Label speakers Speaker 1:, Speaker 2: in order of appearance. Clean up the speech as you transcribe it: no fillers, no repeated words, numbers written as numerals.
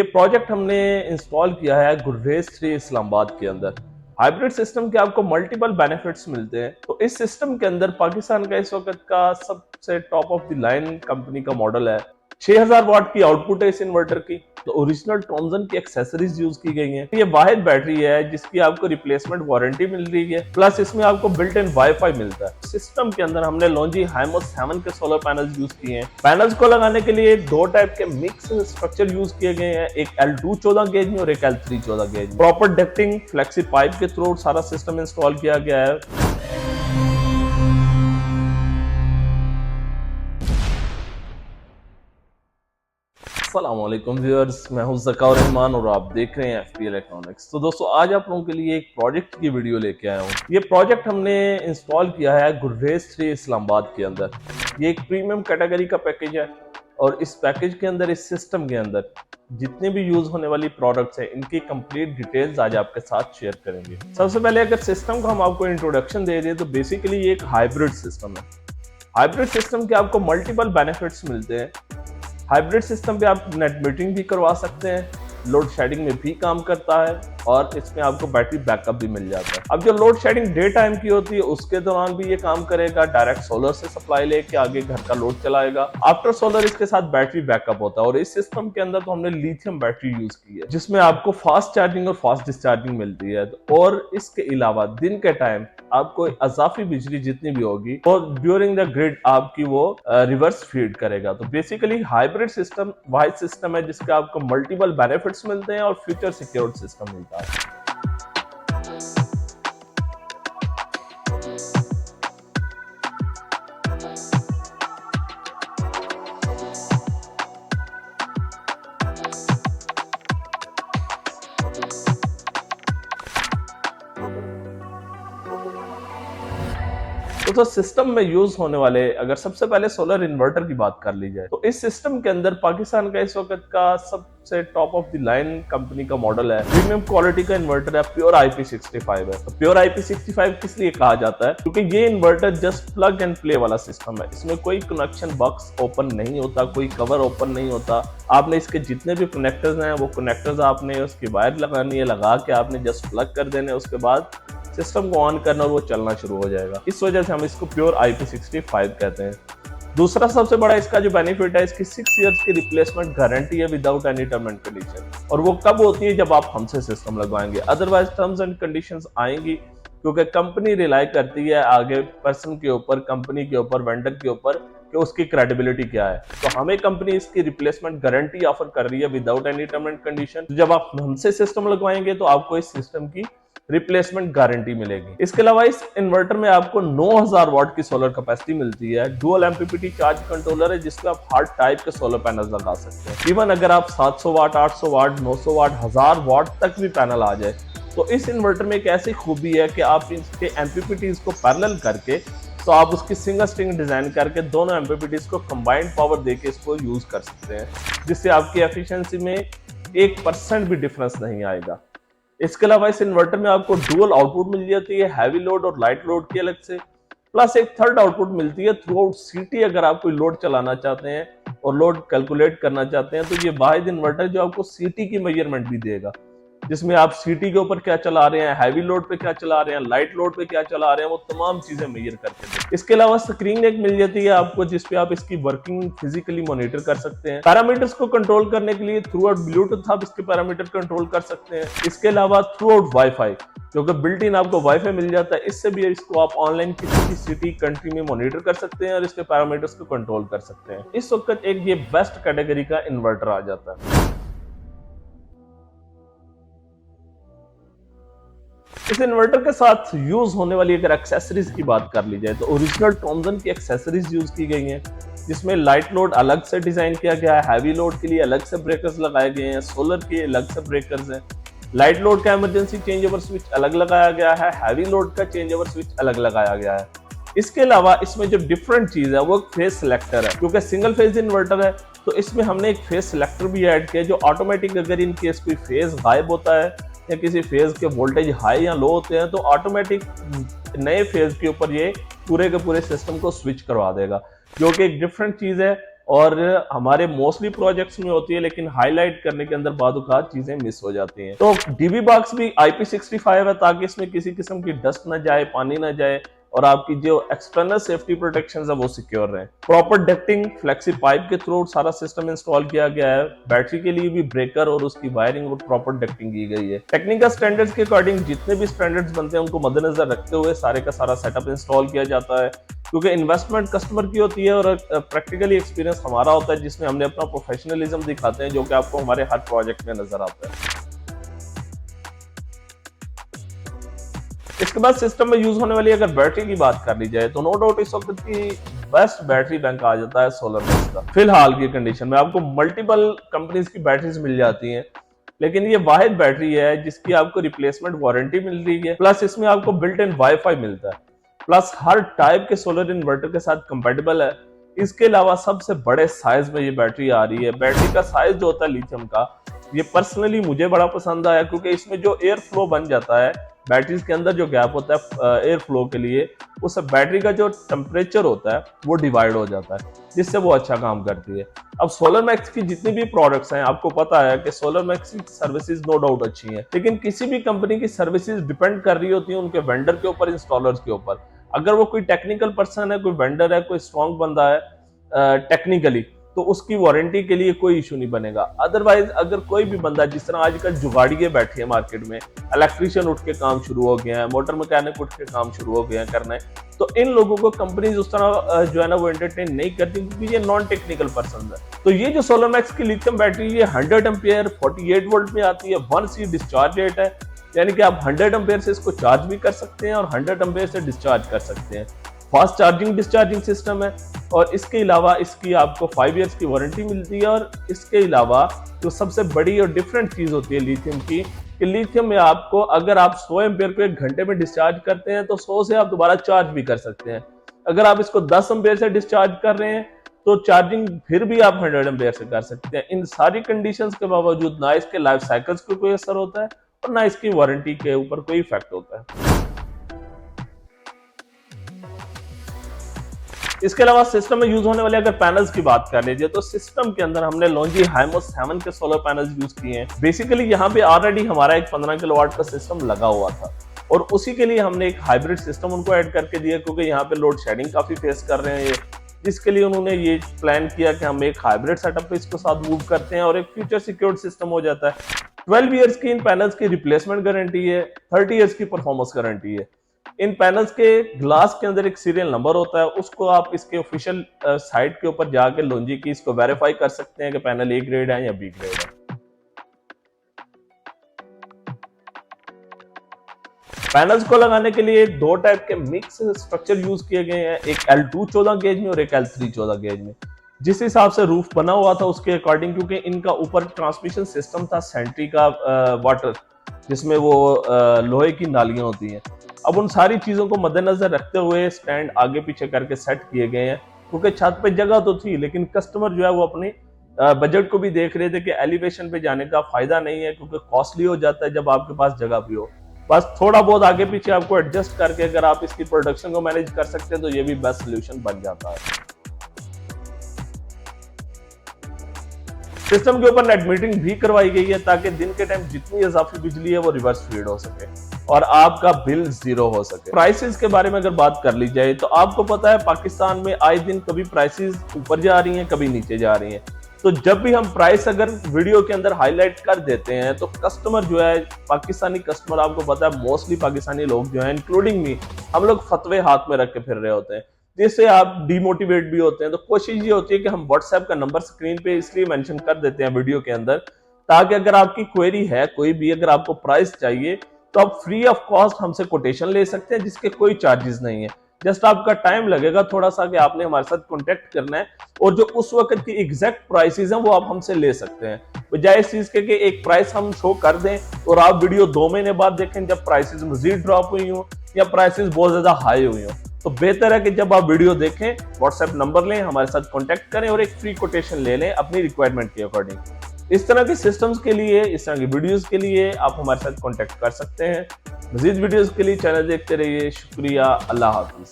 Speaker 1: ये प्रोजेक्ट हमने इंस्टॉल किया है गुररेज 3 इस्लामाबाद के अंदर। हाइब्रिड सिस्टम के आपको मल्टीपल बेनिफिट्स मिलते हैं। तो इस सिस्टम के अंदर पाकिस्तान का इस वक्त का सबसे top of the line company का मॉडल है। 6000 वाट की आउटपुट है इस इन्वर्टर की। तो ओरिजिनल टॉमसन की एक्सेसरीज यूज की गई हैं। ये वाहिद बैटरी है जिसकी आपको रिप्लेसमेंट वारंटी मिल रही है, प्लस इसमें आपको बिल्ट इन वाईफाई मिलता है। सिस्टम के अंदर हमने लॉन्जी हाइमोस 7 के सोलर पैनल्स यूज किए हैं। पैनल्स को लगाने के लिए दो टाइप के मिक्स स्ट्रक्चर यूज किए गए हैं, एक L2 14 गेज में और एक L3 14 गेज में। प्रॉपर डक्टिंग फ्लेक्सी पाइप के थ्रू सारा सिस्टम इंस्टॉल किया गया है। अस्सलामुअलैकुम व्यूअर्स, मैं हूं ज़काउर रहमान और आप देख रहे हैं FP इलेक्ट्रॉनिक्स। तो दोस्तों, आज आप लोगों के लिए एक प्रोजेक्ट की वीडियो लेके आया हूं। ये प्रोजेक्ट हमने इंस्टॉल किया है गुररेज 3 इस्लामाबाद के अंदर। ये एक प्रीमियम कैटेगरी का पैकेज है और इस पैकेज के अंदर, इस सिस्टम के अंदर जितने भी यूज होने वाली प्रोडक्ट्स हैं, इनकी कंप्लीट डिटेल्स आज आपके साथ शेयर करेंगे। सबसे पहले अगर सिस्टम का हम आपको इंट्रोडक्शन दे दें तो बेसिकली ये एक हाइब्रिड सिस्टम है। हाइब्रिड सिस्टम के आपको मल्टीपल बेनिफिट्स मिलते हैं। हाइब्रिड सिस्टम पे आप नेट मीटरिंग भी करवा सकते हैं, लोड शेडिंग में भी काम करता है और इसमें आपको बैटरी बैकअप भी मिल जाता है। अब जो लोड शेडिंग डे टाइम की होती है उसके दौरान भी ये काम करेगा। डायरेक्ट सोलर से सप्लाई लेके आगे घर का लोड चलाएगा। आफ्टर सोलर इसके साथ बैटरी बैकअप होता है और इस सिस्टम के अंदर तो हमने लिथियम बैटरी यूज की है जिसमें आपको फास्ट चार्जिंग और फास्ट डिस्चार्जिंग मिलती है। और इसके अलावा दिन के टाइम आपको अजाफी बिजली जितनी भी होगी और ड्यूरिंग द ग्रिड आपकी वो रिवर्स फीड करेगा। तो basically hybrid system wide system है जिसके आपको मल्टीपल बेनिफिट्स मिलते हैं और फ्यूचर सिक्योर्ड सिस्टम मिलता है। तो सिस्टम में यूज होने वाले, अगर सबसे पहले सोलर इन्वर्टर की बात कर ली जाए तो इस सिस्टम के अंदर पाकिस्तान का इस वक्त का सबसे top of the line company का मॉडल है। प्रीमियम क्वालिटी का इन्वर्टर है, प्योर IP65 है। तो प्योर IP65 किस लिए कहा जाता है? क्योंकि ये inverter just plug and play वाला सिस्टम है। इसमें कोई कनेक्शन बॉक्स ओपन नहीं होता, कोई कवर ओपन नहीं होता। आपने इसके जितने भी कनेक्टर्स हैं वो कनेक्टर्स आपने उसकी वायर लगानी है, लगा के आपने जस्ट प्लग कर देने, उसके बाद सिस्टम को ऑन करना और वो चलना शुरू हो जाएगा। इस वजह से हम इसको प्योर IP65 कहते हैं। दूसरा सबसे बड़ा इसका जो बेनिफिट है, इसकी 6 इयर्स की रिप्लेसमेंट गारंटी है without any term and condition. और वो कब होती है? जब आप हमसे सिस्टम लगवाएंगे। अदरवाइज टर्म्स एंड कंडीशंस आएंगी, क्योंकि कंपनी रिलाई करती है आगे पर्सन के ऊपर, कंपनी के ऊपर, वेंडर के ऊपर कि उसकी क्रेडिबिलिटी क्या है। तो हमें कंपनी इसकी रिप्लेसमेंट गारंटी ऑफर कर रही है without any term and condition. जब आप हमसे सिस्टम लगवाएंगे तो आपको इस सिस्टम की रिप्लेसमेंट गारंटी मिलेगी। इसके अलावा इस इन्वर्टर में आपको 9000 वाट की सोलर कैपेसिटी मिलती है। डुअल MPPT चार्ज कंट्रोलर है जिसपे आप हर टाइप के सोलर पैनल लगा सकते हैं। इवन अगर आप 700 वाट, 800 वाट, 900 वाट, 1000 वाट तक भी पैनल आ जाए तो इस इन्वर्टर में एक ऐसी खूबी है कि आप इसके MPPTs को पैरेलल करके, तो आप उसकी सिंगल स्ट्रिंग डिजाइन करके दोनों MPPTs को कंबाइंड पावर देके इसको यूज कर सकते हैं, जिससे आपकी एफिशिएंसी में 1% भी डिफरेंस नहीं आएगा। इसके अलावा इस इन्वर्टर में आपको डुअल आउटपुट मिल जाती है, हैवी लोड और लाइट लोड की अलग से, प्लस एक थर्ड आउटपुट मिलती है थ्रू आउट सिटी। अगर आप कोई लोड चलाना चाहते हैं और लोड कैलकुलेट करना चाहते हैं तो ये वाहिद इन्वर्टर जो आपको सिटी की मेजरमेंट भी देगा, जिसमें आप सिटी के ऊपर क्या चला रहे हैं, हैवी लोड पे क्या चला रहे हैं, लाइट लोड पे क्या चला रहे हैं, वो तमाम चीजें मेजर करके दें। इसके अलावा स्क्रीन एक मिल जाती है आपको जिसपे आप इसकी वर्किंग फिजिकली मॉनिटर कर सकते हैं। पैरामीटर्स को कंट्रोल करने के लिए थ्रू आउट ब्लूटूथ आप इसके पैरामीटर कंट्रोल कर सकते हैं। इसके अलावा थ्रू आउट वाईफाई, क्योंकि बिल्ट इन आपको वाईफाई मिल जाता है, इससे भी इसको आप ऑनलाइन किसी भी सिटी कंट्री में मॉनिटर कर सकते हैं और इसके पैरामीटर्स को कंट्रोल कर सकते हैं। इस वक्त एक ये बेस्ट कैटेगरी का इन्वर्टर आ जाता है। इस इन्वर्टर के साथ यूज होने वाली अगर एक्सेसरीज की बात कर ली जाए तो ओरिजिनल टॉमसन की एक्सेसरीज यूज की गई हैं, जिसमें लाइट लोड अलग से डिजाइन किया गया है, हैवी लोड के लिए अलग से ब्रेकर्स लगाए गए हैं, सोलर के अलग से ब्रेकर्स हैं, लाइट लोड का इमरजेंसी चेंज ओवर स्विच अलग लगाया गया है, हैवी लोड का चेंज ओवर स्विच अलग लगाया गया है। इसके अलावा इसमें जो डिफरेंट चीज है वो एक फेज सिलेक्टर है, क्योंकि सिंगल फेज इन्वर्टर है तो इसमें हमने एक फेज सिलेक्टर भी ऐड किया जो ऑटोमेटिक, अगर इन केस कोई फेज गायब होता है या किसी फेज के वोल्टेज हाई या लो होते हैं तो ऑटोमेटिक नए फेज के ऊपर ये पूरे के पूरे सिस्टम को स्विच करवा देगा, जो कि एक डिफरेंट चीज है और हमारे मोस्टली प्रोजेक्ट्स में होती है, लेकिन हाईलाइट करने के अंदर बादुकात चीजें मिस हो जाती हैं। तो डीबी बॉक्स भी IP65 है ताकि इसमें किसी किस्म की डस्ट ना जाए, पानी ना जाए और आपकी जो एक्सटर्नल सेफ्टी प्रोटेक्शन है वो सिक्योर रहे। प्रॉपर डक्टिंग फ्लेक्सी पाइप के थ्रू सारा सिस्टम इंस्टॉल किया गया है। बैटरी के लिए भी ब्रेकर और उसकी वायरिंग और प्रॉपर डक्टिंग की गई है। टेक्निकल स्टैंडर्ड्स के अकॉर्डिंग जितने भी स्टैंडर्ड्स बनते हैं उनको मद्देनजर रखते हुए सारे का सारा सेटअप इंस्टॉल किया जाता है, क्योंकि इन्वेस्टमेंट कस्टमर की होती है और प्रैक्टिकली एक्सपीरियंस हमारा होता है, जिसमें हमने अपना प्रोफेशनलिज्म दिखाते हैं, जो कि आपको हमारे हर प्रोजेक्ट में नजर आता है। इसके बाद सिस्टम में यूज होने वाली अगर बैटरी की बात कर ली जाए तो नो डाउट इस वक्त की बेस्ट बैटरी बैंक आ जाता है सोलरमैक्स का। फिलहाल की कंडीशन में आपको मल्टीपल कंपनीज की बैटरीज मिल जाती हैं, लेकिन ये वाहिद बैटरी है जिसकी आपको रिप्लेसमेंट वारंटी मिल रही है, प्लस इसमें आपको बिल्ट इन वाईफाई मिलता है, प्लस हर टाइप के सोलर इन्वर्टर के साथ कंपेटेबल है। इसके अलावा सबसे बड़े साइज में ये बैटरी आ रही है। बैटरी का साइज जो होता है लिथियम का, ये पर्सनली मुझे बड़ा पसंद आया, क्योंकि इसमें जो एयर फ्लो बन जाता है बैटरीज के अंदर, जो गैप होता है एयर फ्लो के लिए, उससे बैटरी का जो टेम्परेचर होता है वो डिवाइड हो जाता है, जिससे वो अच्छा काम करती है। अब सोलरमैक्स की जितनी भी प्रोडक्ट्स हैं, आपको पता है कि सोलरमैक्स की सर्विसेज नो डाउट अच्छी हैं, लेकिन किसी भी कंपनी की सर्विसेज डिपेंड कर रही होती है उनके वेंडर के ऊपर, इंस्टॉलर्स के ऊपर। अगर वो कोई टेक्निकल पर्सन है, कोई वेंडर है, कोई स्ट्रॉन्ग बंदा है टेक्निकली, तो उसकी वारंटी के लिए कोई इशू नहीं बनेगा। अदरवाइज अगर कोई भी बंदा, जिस तरह आजकल जुगाड़िए बैठे हैं मार्केट में, इलेक्ट्रिशियन उठ के काम शुरू हो गया है, मोटर मैकेनिक उठ के काम शुरू हो गया है करने, तो इन लोगों को कंपनीज उस तरह जो है ना वो एंटरटेन नहीं करती, क्योंकि ये नॉन टेक्निकल पर्सन है। तो ये जो सोलरमैक्स की लिथियम बैटरी, ये 100 एम्पियर 48 वोल्ट में आती है, 1C डिस्चार्ज रेट है, यानी कि आप 100 एम्पियर से इसको चार्ज भी कर सकते हैं और 100 एम्पियर से डिस्चार्ज कर सकते हैं। फास्ट चार्जिंग डिस्चार्जिंग सिस्टम है, और इसके अलावा इसकी आपको 5 इयर्स की वारंटी मिलती है। और इसके अलावा जो सबसे बड़ी और डिफरेंट चीज होती है लिथियम की, कि लिथियम में आपको अगर आप 100 एम्पियर को 1 घंटे में डिस्चार्ज करते हैं तो 100 से आप दोबारा चार्ज भी कर सकते हैं। अगर आप इसको 10 एम्पियर से डिस्चार्ज कर रहे हैं तो चार्जिंग फिर भी आप 100 एम्पियर से कर सकते हैं। इन सारी कंडीशंस के बावजूद ना इसके लाइफ साइकिल्स को कोई असर होता है और ना इसकी वारंटी के ऊपर कोई इफेक्ट होता है। इसके अलावा सिस्टम में यूज होने वाले अगर पैनल्स की बात कर लीजिए, तो सिस्टम के अंदर हमने लॉन्जी हाइमो 7 के सोलर पैनल्स यूज किए हैं। बेसिकली यहाँ पे ऑलरेडी हमारा एक 15 किलोवाट का सिस्टम लगा हुआ था, और उसी के लिए हमने एक हाइब्रिड सिस्टम उनको ऐड करके दिया, क्योंकि यहाँ पे लोड शेडिंग काफी फेस कर रहे हैं ये, जिसके लिए उन्होंने ये प्लान किया कि हम एक हाइब्रिड सेटअप पे इसको साथ मूव करते हैं और एक फ्यूचर सिक्योर्ड सिस्टम हो जाता है। 12 ईयर्स की इन पैनल्स की रिप्लेसमेंट गारंटी है, 30 ईयर्स की परफॉर्मेंस गारंटी है। इन पैनल्स के ग्लास के अंदर एक सीरियल नंबर होता है, उसको आप इसके ऑफिशियल साइट के ऊपर जाके लॉन्जी की इसको वेरीफाई कर सकते हैं कि पैनल A ग्रेड है या B ग्रेड है। पैनल्स को लगाने के लिए 2 टाइप के मिक्स स्ट्रक्चर यूज किए गए हैं, एक L2 14 गेज में और एक L3 14 गेज में। जिस हिसाब से रूफ बना हुआ था उसके अकॉर्डिंग, क्योंकि इनका ऊपर ट्रांसमिशन सिस्टम था सेंट्री का वाटर, जिसमें वो लोहे की नालियां होती हैं। अब उन सारी चीजों को मद्देनजर रखते हुए स्टैंड आगे पीछे करके सेट किए गए हैं, क्योंकि छत पे जगह तो थी, लेकिन कस्टमर जो है वो अपनी बजट को भी देख रहे थे कि एलिवेशन पे जाने का फायदा नहीं है, क्योंकि कॉस्टली हो जाता है जब आपके पास जगह भी हो। बस थोड़ा बहुत आगे पीछे आपको एडजस्ट करके अगर आप इसकी प्रोडक्शन को मैनेज कर सकते हैं तो ये भी बेस्ट सोल्यूशन बन जाता है। सिस्टम के ऊपर नेट मीटरिंग भी करवाई गई है, ताकि दिन के टाइम जितनी इजाफी बिजली है वो रिवर्स फीड हो सके और आपका बिल 0 हो सके। प्राइसेस के बारे में अगर बात कर ली जाए तो आपको पता है पाकिस्तान में आए दिन कभी प्राइसेस ऊपर जा रही हैं, कभी नीचे जा रही हैं। तो जब भी हम प्राइस अगर वीडियो के अंदर हाईलाइट कर देते हैं तो कस्टमर जो है, पाकिस्तानी कस्टमर, आपको पता है मोस्टली पाकिस्तानी लोग जो है इंक्लूडिंग मी, हम लोग फतवे हाथ में रख के फिर रहे होते हैं, जिससे आप डिमोटिवेट भी होते हैं। तो कोशिश ये होती है कि हम व्हाट्सएप का नंबर स्क्रीन पे इसलिए मेंशन कर देते हैं वीडियो के अंदर, ताकि अगर आपकी क्वेरी है कोई भी, अगर आपको प्राइस चाहिए तो आप फ्री ऑफ कॉस्ट हमसे कोटेशन ले सकते हैं, जिसके कोई चार्जेस नहीं है। जस्ट आपका टाइम लगेगा थोड़ा सा कि आपने हमारे साथ कांटेक्ट करना है, और जो उस वक्त की एग्जैक्ट प्राइसेस हैं वो आप हमसे ले सकते हैं। बजाय इस चीज के कि एक प्राइस हम शो कर दें और आप वीडियो 2 महीने बाद देखें जब प्राइसेस मजीद ड्रॉप हुई हो या प्राइसेस बहुत ज्यादा हाई हुई हो। तो बेहतर है कि जब आप वीडियो देखें व्हाट्सएप नंबर लें, हमारे साथ कांटेक्ट करें और एक फ्री कोटेशन ले लें अपनी रिक्वायरमेंट के अकॉर्डिंग। इस तरह के सिस्टम्स के लिए, इस तरह की वीडियोस के लिए आप हमारे साथ कांटेक्ट कर सकते हैं। मजीद वीडियोस के लिए चैनल देखते रहिए। शुक्रिया। अल्लाह हाफिज।